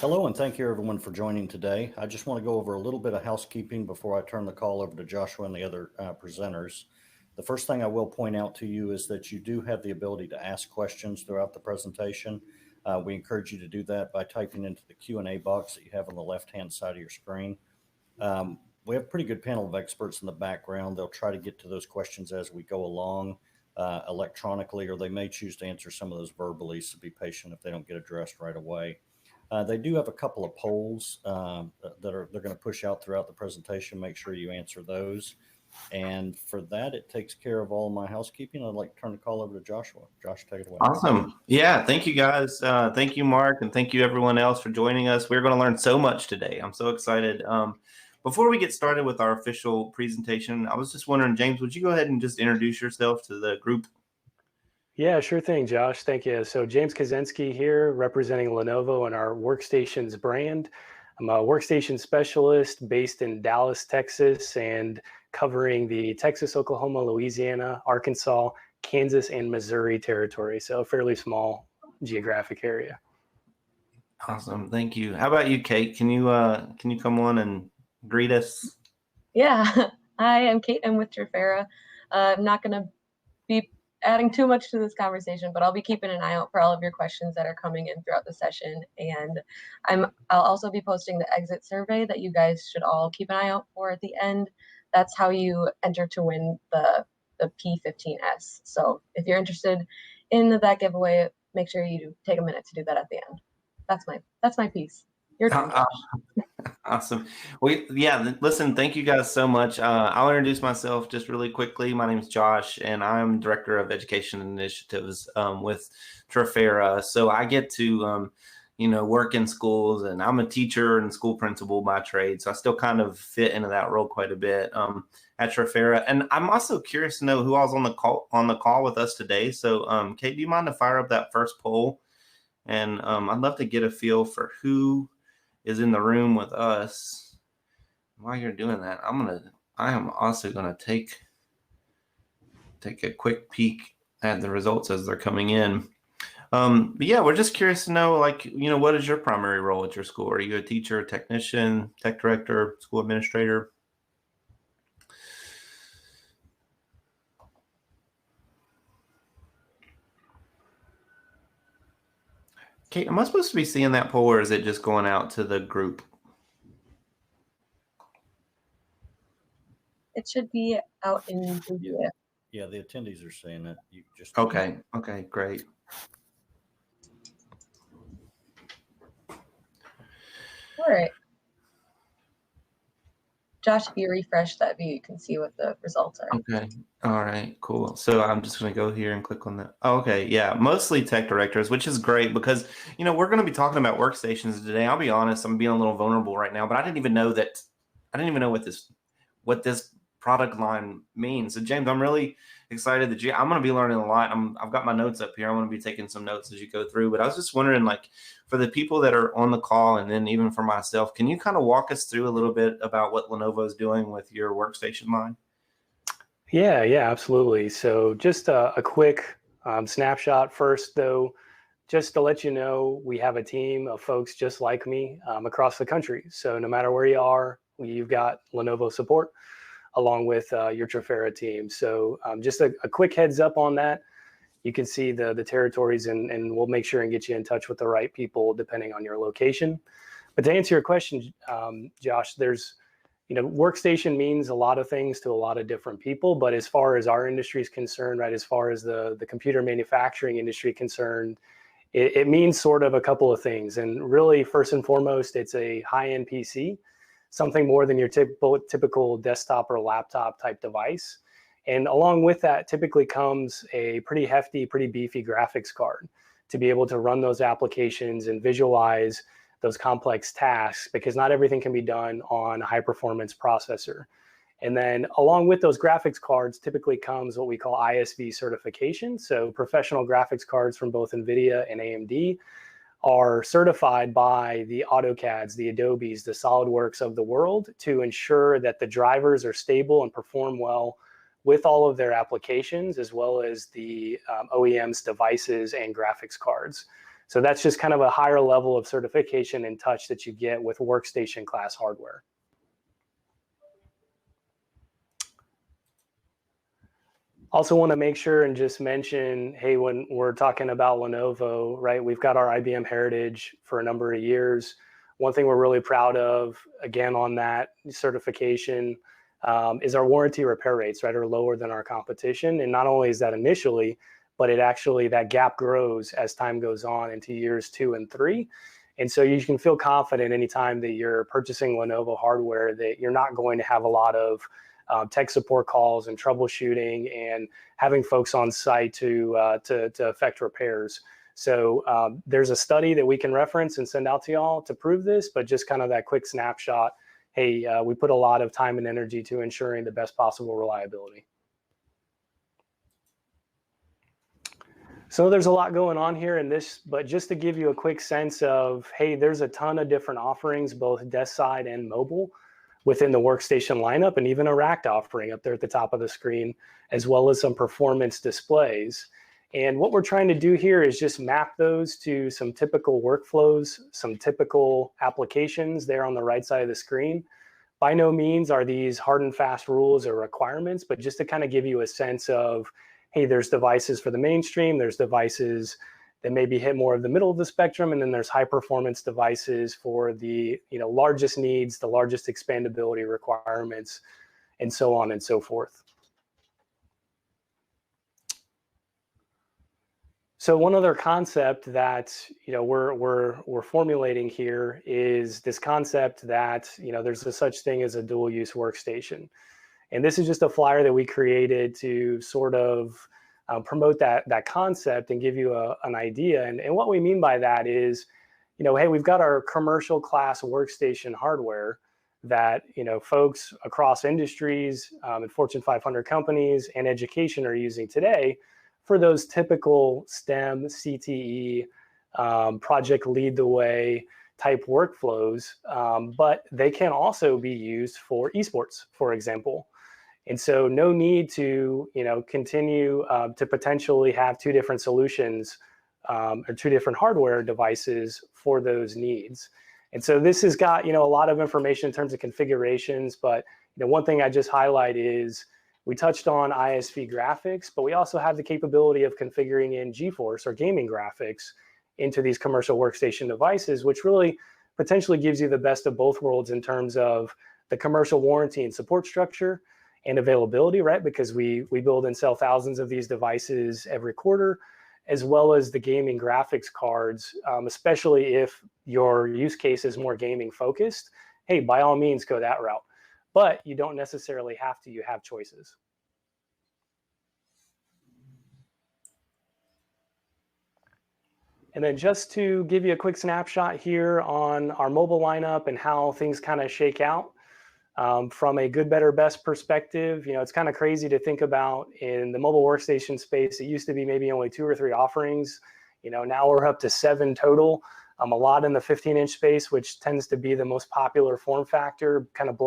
Hello, and thank you everyone for joining today. I just want to go over a little bit of housekeeping before I turn the call over to Joshua and the other presenters. The first thing I will point out to you is that you do have the ability to ask questions throughout the presentation. We encourage you to do that by typing into the Q&A box that you have on the left-hand side of your screen. We have a pretty good panel of experts in the background. They'll try to get to those questions as we go along electronically, or they may choose to answer some of those verbally, so be patient if they don't get addressed right away. They do have a couple of polls that they're going to push out throughout the presentation. Make sure you answer those. And for that, it takes care of all my housekeeping. I'd like to turn the call over to Joshua. Josh, take it away. Awesome. Yeah, thank you guys. Thank you, Mark, and thank you everyone else for joining us. We're going to learn so much today. I'm so excited. Before we get started with our official presentation, I was just wondering, James, would you go ahead and just introduce yourself to the group? Yeah, sure thing, Josh. Thank you. So James Kaczynski here, representing Lenovo and our Workstations brand. I'm a workstation specialist based in Dallas, Texas, and covering the Texas, Oklahoma, Louisiana, Arkansas, Kansas, and Missouri territory. So a fairly small geographic area. Awesome. Thank you. How about you, Kate? Can you come on and greet us? Yeah. Hi, I'm Kate. I'm with Trafera. I'm not going to be adding too much to this conversation, but I'll be keeping an eye out for all of your questions that are coming in throughout the session. And I'll also be posting the exit survey that you guys should all keep an eye out for at the end. That's how you enter to win the P15S. So if you're interested in that giveaway, make sure you take a minute to do that at the end. That's my piece. Your turn. Awesome. Listen, thank you guys so much. I'll introduce myself just really quickly. My name is Josh, and I'm Director of Education Initiatives with Trafera. So I get to, work in schools, and I'm a teacher and school principal by trade. So I still kind of fit into that role quite a bit at Trafera. And I'm also curious to know who all's on the call with us today. So Kate, do you mind to fire up that first poll? And I'd love to get a feel for who is in the room with us. While you're doing that, I am also gonna take a quick peek at the results as they're coming in. But yeah, we're just curious to know, what is your primary role at your school? Are you a teacher, technician, tech director, school administrator? Kate, am I supposed to be seeing that poll, or is it just going out to the group? It should be out in the Yeah, the attendees are saying that. You just Okay, great. All right. Josh, if you refresh that view, you can see what the results are. Okay. All right, cool. So I'm just going to go here and click on that. Oh, okay. Yeah. Mostly tech directors, which is great because, we're going to be talking about workstations today. I'll be honest. I'm being a little vulnerable right now, but I didn't even know what this product line means. So James, I'm really excited that I'm going to be learning a lot. I've got my notes up here. I'm going to be taking some notes as you go through, but I was just wondering, for the people that are on the call, and then even for myself, can you kind of walk us through a little bit about what Lenovo is doing with your workstation line? Yeah, absolutely. So just a quick snapshot first, though, just to let you know, we have a team of folks just like me across the country. So no matter where you are, you've got Lenovo support along with your Trafera team. So just a quick heads up on that. You can see the territories, and we'll make sure and get you in touch with the right people depending on your location. But to answer your question, Josh, there's, workstation means a lot of things to a lot of different people. But as far as our industry is concerned, right, as far as the computer manufacturing industry concerned, it means sort of a couple of things. And really, first and foremost, it's a high-end PC, something more than your typical desktop or laptop type device. And along with that typically comes a pretty hefty, pretty beefy graphics card to be able to run those applications and visualize those complex tasks, because not everything can be done on a high performance processor. And then along with those graphics cards typically comes what we call ISV certification. So professional graphics cards from both NVIDIA and AMD are certified by the AutoCADs, the Adobes, the SolidWorks of the world to ensure that the drivers are stable and perform well with all of their applications, as well as the OEM's devices and graphics cards. So that's just kind of a higher level of certification and touch that you get with workstation class hardware. Also want to make sure and just mention, hey, when we're talking about Lenovo, right, we've got our IBM heritage for a number of years. One thing we're really proud of, again, on that certification is our warranty repair rates, right, are lower than our competition. And not only is that initially, but it actually, that gap grows as time goes on into years 2 and 3. And so you can feel confident anytime that you're purchasing Lenovo hardware that you're not going to have a lot of tech support calls and troubleshooting and having folks on site to effect repairs. So there's a study that we can reference and send out to y'all to prove this, but just kind of that quick snapshot. Hey, we put a lot of time and energy to ensuring the best possible reliability. So there's a lot going on here in this, but just to give you a quick sense of, hey, there's a ton of different offerings, both desk side and mobile, within the workstation lineup, and even a racked offering up there at the top of the screen, as well as some performance displays. And what we're trying to do here is just map those to some typical workflows, some typical applications there on the right side of the screen. By no means are these hard and fast rules or requirements, but just to kind of give you a sense of, hey, there's devices for the mainstream, there's devices that maybe hit more of the middle of the spectrum, and then there's high performance devices for the largest needs, the largest expandability requirements, and so on and so forth. So one other concept that we're formulating here is this concept that there's a such thing as a dual use workstation, and this is just a flyer that we created to sort of promote that concept and give you an idea. And what we mean by that is, hey, we've got our commercial class workstation hardware that folks across industries and Fortune 500 companies and education are using today for those typical STEM, CTE, project lead the way type workflows, but they can also be used for esports, for example. And so no need to, continue to potentially have two different solutions or two different hardware devices for those needs. And so this has got, a lot of information in terms of configurations, but one thing I just highlight is we touched on ISV graphics, but we also have the capability of configuring in GeForce or gaming graphics into these commercial workstation devices, which really potentially gives you the best of both worlds in terms of the commercial warranty and support structure and availability, right? Because we build and sell thousands of these devices every quarter, as well as the gaming graphics cards, especially if your use case is more gaming focused. Hey, by all means, go that route. But you don't necessarily have to, you have choices. And then just to give you a quick snapshot here on our mobile lineup and how things kind of shake out. From a good, better, best perspective, it's kind of crazy to think about in the mobile workstation space. It used to be maybe only 2 or 3 offerings. Now we're up to 7 total. A lot in the 15-inch space, which tends to be the most popular form factor, kind of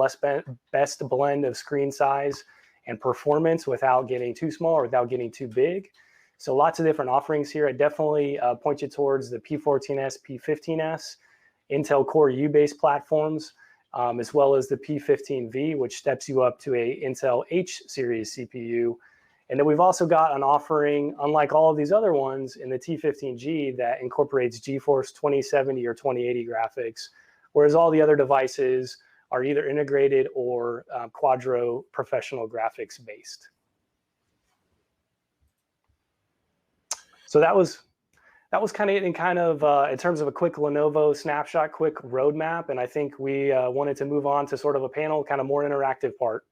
best blend of screen size and performance without getting too small or without getting too big. So lots of different offerings here. I definitely point you towards the P14S, P15S, Intel Core U-based platforms, as well as the P15V, which steps you up to a Intel H series CPU. And then we've also got an offering, unlike all of these other ones, in the T15G that incorporates GeForce 2070 or 2080 graphics, whereas all the other devices are either integrated or Quadro professional graphics based. So that was kind of in terms of a quick Lenovo snapshot, quick roadmap, and I think we wanted to move on to sort of a panel, kind of more interactive part.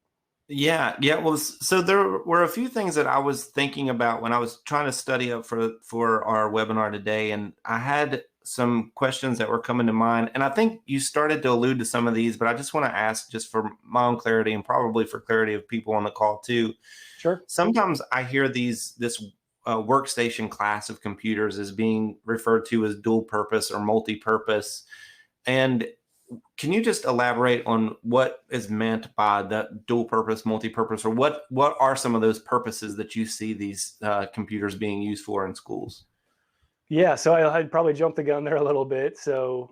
Yeah. Well, so there were a few things that I was thinking about when I was trying to study up for our webinar today, and I had some questions that were coming to mind, and I think you started to allude to some of these, but I just want to ask, just for my own clarity and probably for clarity of people on the call too. Sure. Sometimes I hear this workstation class of computers is being referred to as dual purpose or multi-purpose. And can you just elaborate on what is meant by that dual purpose, multi-purpose, or what are some of those purposes that you see these computers being used for in schools? Yeah, so I'd probably jump the gun there a little bit. So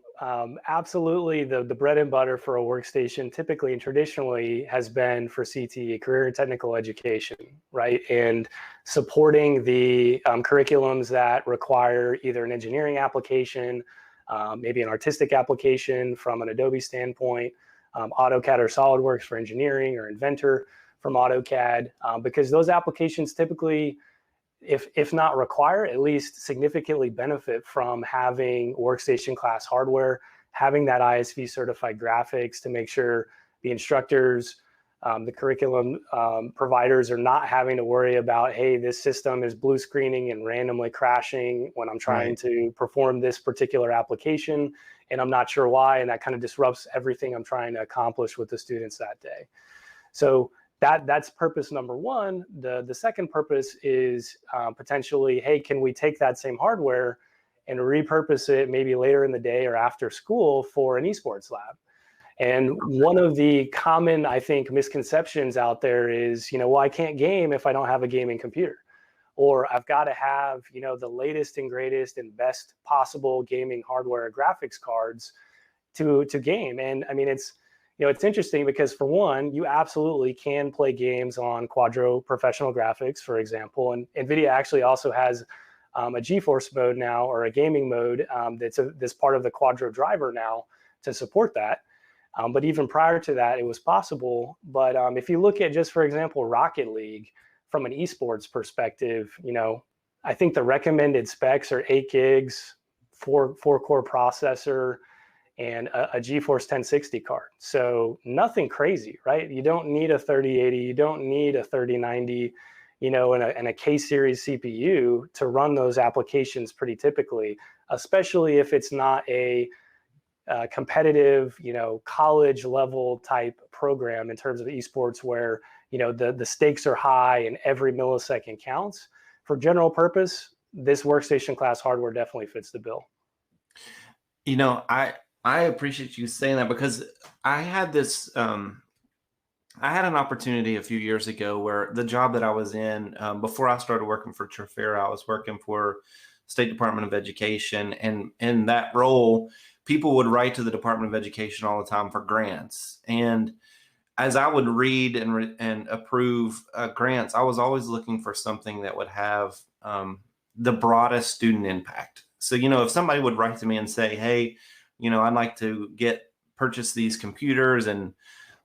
absolutely, the bread and butter for a workstation typically and traditionally has been for CTE, career and technical education, right? And supporting the curriculums that require either an engineering application, maybe an artistic application from an Adobe standpoint, AutoCAD or SolidWorks for engineering, or Inventor from AutoCAD, because those applications typically, if not require, at least significantly benefit from having workstation class hardware, having that ISV certified graphics to make sure the instructors, the curriculum providers are not having to worry about, hey, this system is blue screening and randomly crashing when I'm trying to perform this particular application, and I'm not sure why, and that kind of disrupts everything I'm trying to accomplish with the students that day. So that's purpose number one. The second purpose is potentially, hey, can we take that same hardware and repurpose it maybe later in the day or after school for an esports lab? And one of the common, I think, misconceptions out there is, well, I can't game if I don't have a gaming computer, or I've got to have, the latest and greatest and best possible gaming hardware, graphics cards to game. And I mean, it's interesting because, for one, you absolutely can play games on Quadro professional graphics, for example. And NVIDIA actually also has a GeForce mode now, or a gaming mode, that's part of the Quadro driver now to support that. But even prior to that, it was possible. But if you look at just, for example, Rocket League from an esports perspective, I think the recommended specs are 8 gigs, 4-core processor, and a GeForce 1060 card. So nothing crazy, right? You don't need a 3080, you don't need a 3090, and a K-series CPU to run those applications pretty typically, especially if it's not a competitive, college level type program in terms of esports where, the stakes are high and every millisecond counts. For general purpose, this workstation class hardware definitely fits the bill. I appreciate you saying that, because I had this, I had an opportunity a few years ago where the job that I was in, before I started working for Trafera, I was working for State Department of Education. And in that role, people would write to the Department of Education all the time for grants. And as I would read and approve grants, I was always looking for something that would have the broadest student impact. So, if somebody would write to me and say, hey, I'd like to purchase these computers, and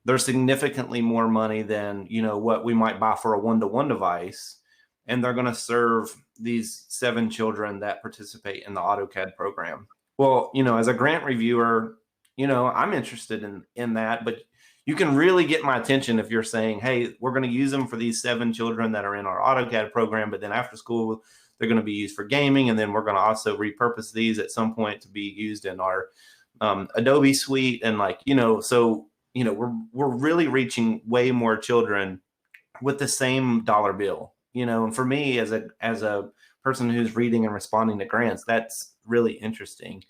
they're significantly more money than, what we might buy for a one-to-one device, and they're going to serve these 7 children that participate in the AutoCAD program. Well, as a grant reviewer, I'm interested in that, but you can really get my attention if you're saying, hey, we're going to use them for these 7 children that are in our AutoCAD program, but then after school, they're going to be used for gaming. And then we're going to also repurpose these at some point to be used in our Adobe suite. And we're really reaching way more children with the same dollar bill, and for me as a person who's reading and responding to grants, that's really interesting.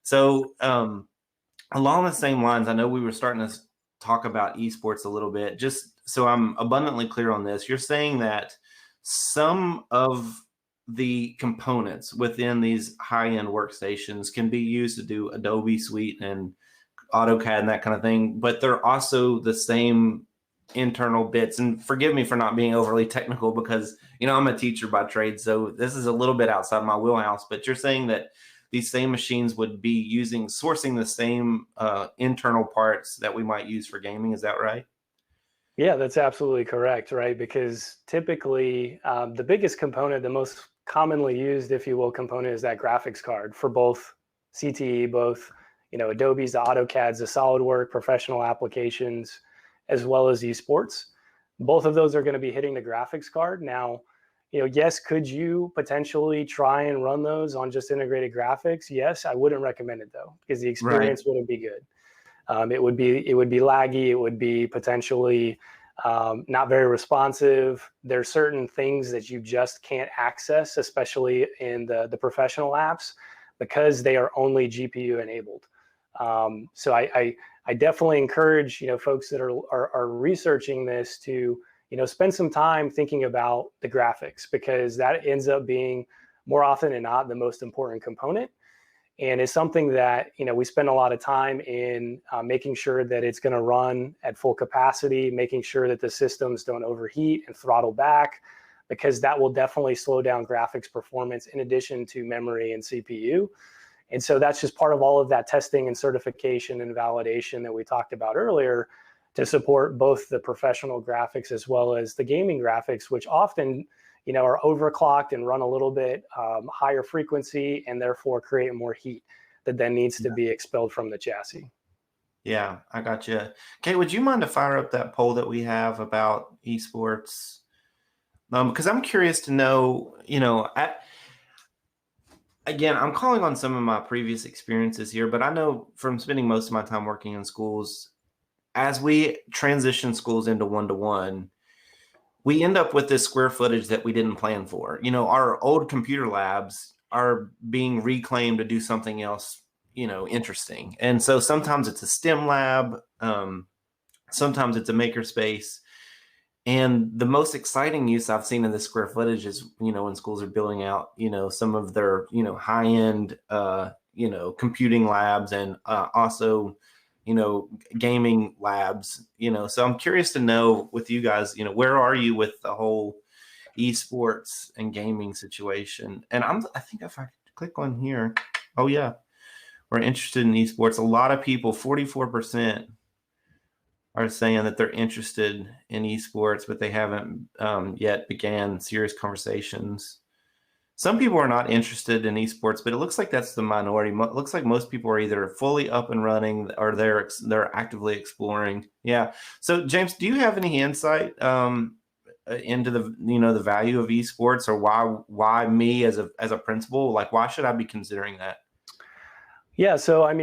So along the same lines, I know we were starting to talk about esports a little bit. Just so I'm abundantly clear on this, you're saying that some of the components within these high-end workstations can be used to do Adobe Suite and AutoCAD and that kind of thing, but they're also the same internal bits. And forgive me for not being overly technical, because I'm a teacher by trade, so this is a little bit outside my wheelhouse. But you're saying that these same machines would be sourcing the same internal parts that we might use for gaming. Is that right? Yeah, that's absolutely correct, right? Because typically the biggest component, the most commonly used, if you will, component is that graphics card for both CTE, both Adobe's, the AutoCADs, the SolidWorks professional applications, as well as esports. Both of those are going to be hitting the graphics card. Now, yes, could you potentially try and run those on just integrated graphics? Yes, I wouldn't recommend it though, because the experience wouldn't be good. It would be laggy. It would be potentially not very responsive. There's certain things that you just can't access, especially in the professional apps, because they are only GPU enabled. So I definitely encourage folks that are researching this to spend some time thinking about the graphics, because that ends up being more often than not the most important component. And it's something that, we spend a lot of time in making sure that it's going to run at full capacity, making sure that the systems don't overheat and throttle back, because that will definitely slow down graphics performance in addition to memory and CPU. And so that's just part of all of that testing and certification and validation that we talked about earlier to support both the professional graphics as well as the gaming graphics, which often are overclocked and run a little bit higher frequency and therefore create more heat that then needs to be expelled from the chassis. Yeah, I got you. Okay, would you mind to fire up that poll that we have about esports? Because I'm curious to know, again, I'm calling on some of my previous experiences here, but I know from spending most of my time working in schools, as we transition schools into one-to-one, we end up with this square footage that we didn't plan for. Our old computer labs are being reclaimed to do something else, interesting. And so sometimes it's a STEM lab, sometimes it's a makerspace. And the most exciting use I've seen in this square footage is, when schools are building out, some of their, high-end, computing labs and also, gaming labs, so I'm curious to know with you guys, where are you with the whole esports and gaming situation? And I think if I click on here, oh yeah, we're interested in esports. A lot of people, 44%, are saying that they're interested in esports, but they haven't yet began serious conversations. Some people are not interested in esports, but it looks like that's the minority. It looks like most people are either fully up and running or they're actively exploring. Yeah. So James, do you have any insight into the value of esports, or why me as a principal, like why should I be considering that? Yeah, so I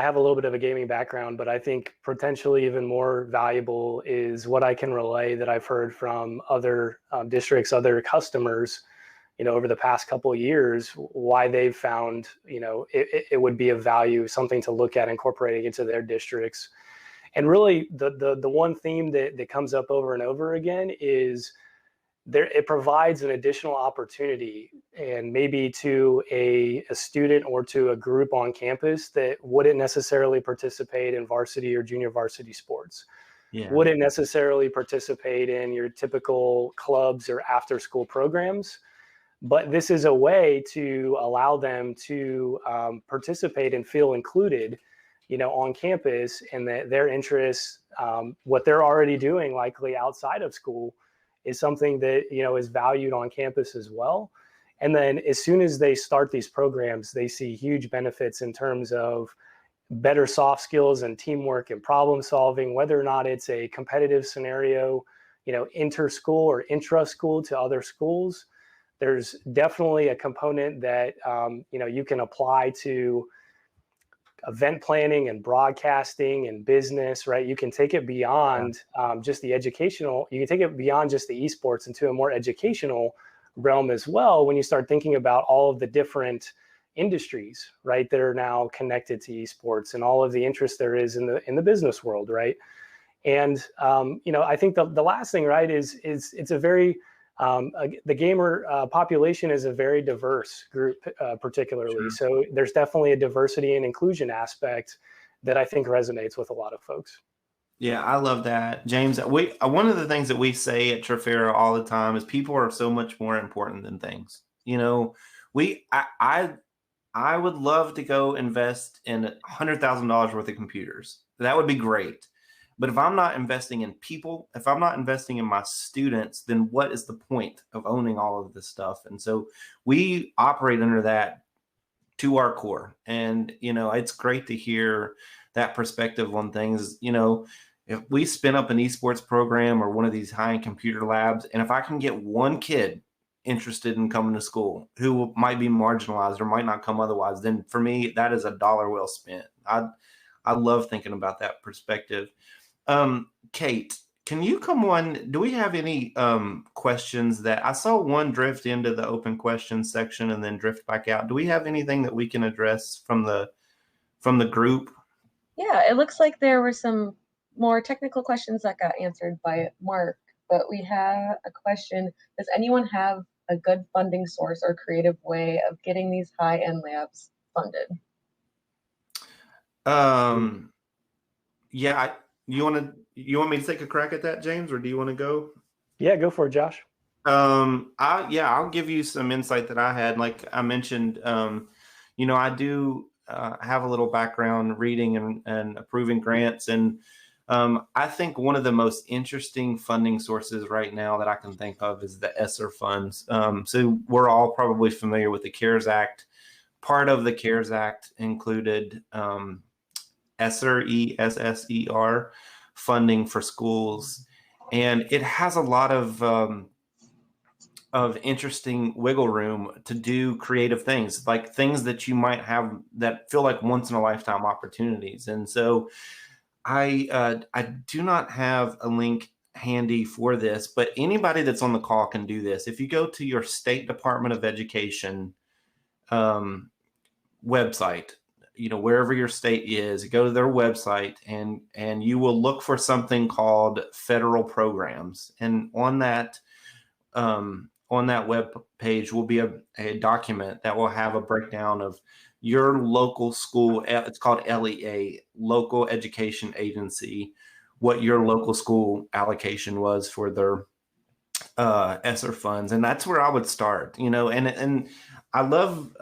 have a little bit of a gaming background, but I think potentially even more valuable is what I can relay that I've heard from other districts, other customers, over the past couple of years, why they've found, it would be of value, something to look at incorporating into their districts. And really the one theme that comes up over and over again is it provides an additional opportunity, and maybe to a student or to a group on campus that wouldn't necessarily participate in varsity or junior varsity sports, wouldn't necessarily participate in your typical clubs or after school programs. But this is a way to allow them to participate and feel included, on campus, and that their interests, what they're already doing likely outside of school, is something that, is valued on campus as well. And then as soon as they start these programs, they see huge benefits in terms of better soft skills and teamwork and problem solving, whether or not it's a competitive scenario, inter-school or intra-school to other schools. There's definitely a component that, you can apply to event planning and broadcasting and business, right? You can take it beyond just the educational, you can take it beyond just the esports into a more educational realm as well, when you start thinking about all of the different industries, right, that are now connected to esports and all of the interest there is in the business world, right? And, I think the last thing, right, is it's a very, the gamer population is a very diverse group, particularly. Sure. So there's definitely a diversity and inclusion aspect that I think resonates with a lot of folks. Yeah, I love that, James. One of the things that we say at Trafera all the time is people are so much more important than things. I would love to go invest in $100,000 worth of computers. That would be great. But if I'm not investing in people, if I'm not investing in my students, then what is the point of owning all of this stuff? And so we operate under that to our core. And, it's great to hear that perspective on things. If we spin up an esports program or one of these high-end computer labs, and if I can get one kid interested in coming to school who might be marginalized or might not come otherwise, then for me, that is a dollar well spent. I love thinking about that perspective. Kate, can you come on? Do we have any questions that I saw one drift into the open questions section and then drift back out? Do we have anything that we can address from the group? Yeah, it looks like there were some more technical questions that got answered by Mark, but we have a question. Does anyone have a good funding source or creative way of getting these high-end labs funded? Yeah, you want me to take a crack at that, James, or do you want to go? Yeah, go for it, Josh. I'll give you some insight that I had. Like I mentioned, I do have a little background reading and approving grants, and I think one of the most interesting funding sources right now that I can think of is the ESSER funds. So we're all probably familiar with the CARES Act. Part of the CARES Act included ESSER, ESSER, funding for schools, and it has a lot of interesting wiggle room to do creative things, like things that you might have that feel like once in a lifetime opportunities. And so I do not have a link handy for this, but anybody that's on the call can do this. If you go to your State Department of Education website, wherever your state is, go to their website and you will look for something called federal programs. And on that web page will be a document that will have a breakdown of your local school. It's called LEA, Local Education Agency, what your local school allocation was for their ESSER funds. And that's where I would start, and I love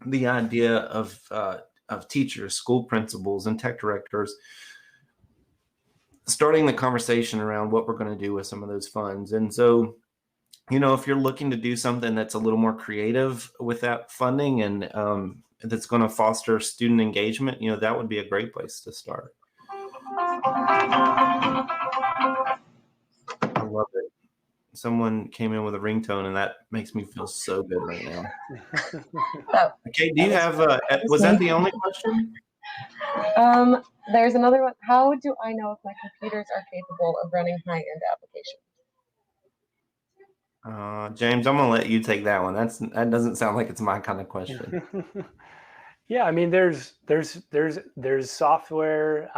the idea of teachers, school principals, and tech directors starting the conversation around what we're going to do with some of those funds. And so, if you're looking to do something that's a little more creative with that funding and that's going to foster student engagement, that would be a great place to start. I love it. Someone came in with a ringtone, and that makes me feel so good right now. Okay, do you have, was that the only question? There's another one. How do I know if my computers are capable of running high-end applications? James, I'm gonna let you take that one. That doesn't sound like it's my kind of question. Yeah, I mean, there's software,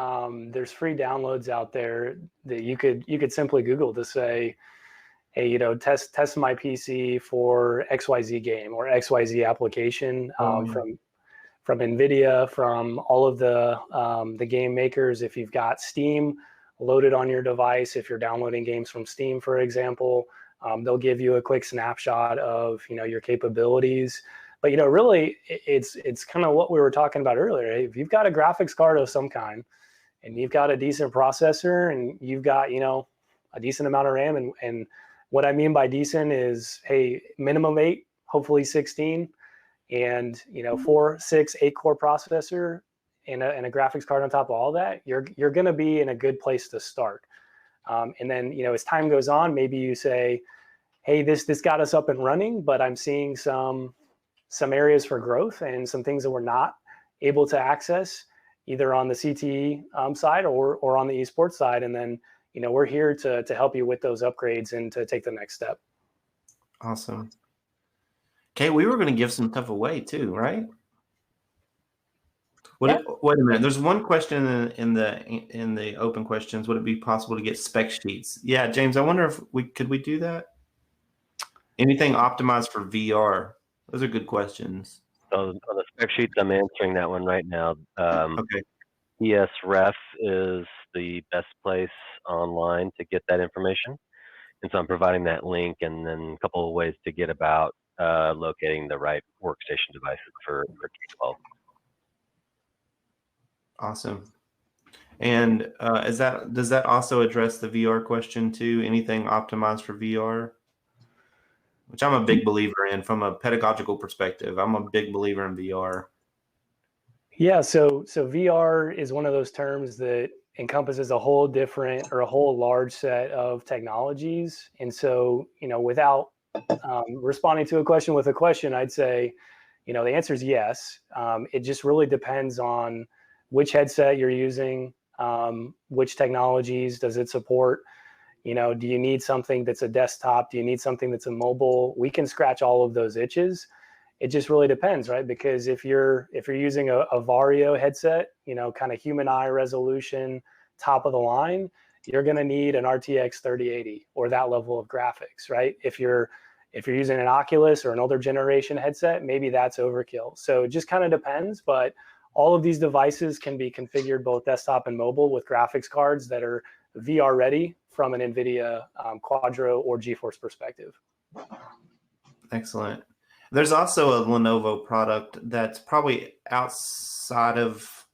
there's free downloads out there that you could simply Google to say, hey, test my PC for XYZ game or XYZ application from NVIDIA, from all of the game makers. If you've got Steam loaded on your device, if you're downloading games from Steam, for example, they'll give you a quick snapshot of your capabilities. But really, it's kind of what we were talking about earlier. If you've got a graphics card of some kind, and you've got a decent processor, and you've got a decent amount of RAM, and what I mean by decent is, hey, minimum 8, hopefully 16, and 4, 6, 8 core processor and a graphics card on top of all that, you're going to be in a good place to start. And then as time goes on, maybe you say, hey, this got us up and running, but I'm seeing some areas for growth and some things that we're not able to access either on the CTE side or on the esports side. And then we're here to help you with those upgrades and to take the next step. Awesome. Okay, we were going to give some stuff away too, right? Wait a minute. There's one question in the open questions. Would it be possible to get spec sheets? Yeah, James, I wonder if could we do that? Anything optimized for VR? Those are good questions. So on the spec sheets, I'm answering that one right now. Okay. ESREF is the best place online to get that information. And so I'm providing that link and then a couple of ways to get about locating the right workstation devices for K-12. Awesome. And does that also address the VR question too? Anything optimized for VR? Which I'm a big believer in from a pedagogical perspective. I'm a big believer in VR. Yeah, so VR is one of those terms that encompasses a whole different or a whole large set of technologies. And so, without responding to a question with a question, I'd say, the answer is yes. It just really depends on which headset you're using, which technologies does it support. Do you need something that's a desktop? Do you need something that's a mobile? We can scratch all of those itches. It just really depends, right? Because if you're using a Vario headset, kind of human eye resolution, top of the line, you're going to need an RTX 3080 or that level of graphics, right? If you're If you're using an Oculus or an older generation headset, maybe that's overkill. So it just kind of depends, but all of these devices can be configured both desktop and mobile with graphics cards that are VR ready from an NVIDIA Quadro or GeForce perspective. Excellent. There's also a Lenovo product that's probably outside of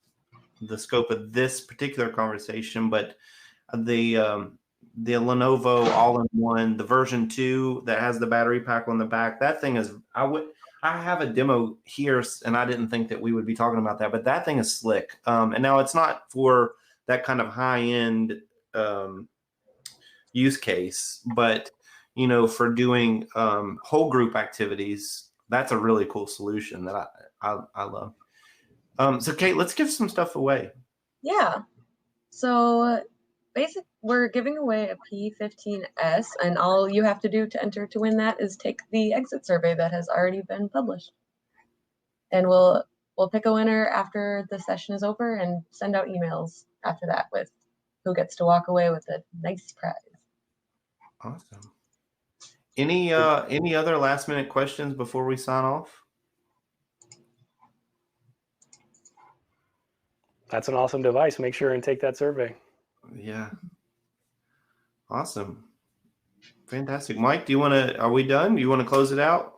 the scope of this particular conversation, but the Lenovo all-in-one, the version 2 that has the battery pack on the back, that thing is, I have a demo here, and I didn't think that we would be talking about that, but that thing is slick. And now it's not for that kind of high-end use case, but for doing whole group activities, that's a really cool solution that I love. So Kate, let's give some stuff away. Yeah. So we're giving away a P15S, and all you have to do to enter to win that is take the exit survey that has already been published. And we'll pick a winner after the session is over and send out emails after that with who gets to walk away with a nice prize. Awesome. Any other last minute questions before we sign off? That's an awesome device. Make sure and take that survey. Yeah. Awesome. Fantastic. Mike, are we done? Do you want to close it out?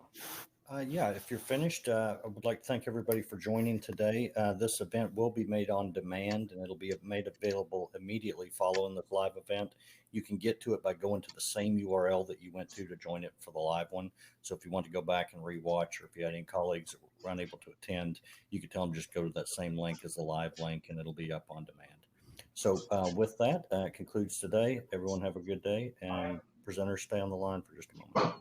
Yeah, if you're finished, I would like to thank everybody for joining today. This event will be made on demand, and it'll be made available immediately following the live event. You can get to it by going to the same URL that you went to join it for the live one. So if you want to go back and rewatch, or if you had any colleagues that were unable to attend, you can tell them just go to that same link as the live link, and it'll be up on demand. So with that, concludes today. Everyone have a good day, and presenters stay on the line for just a moment.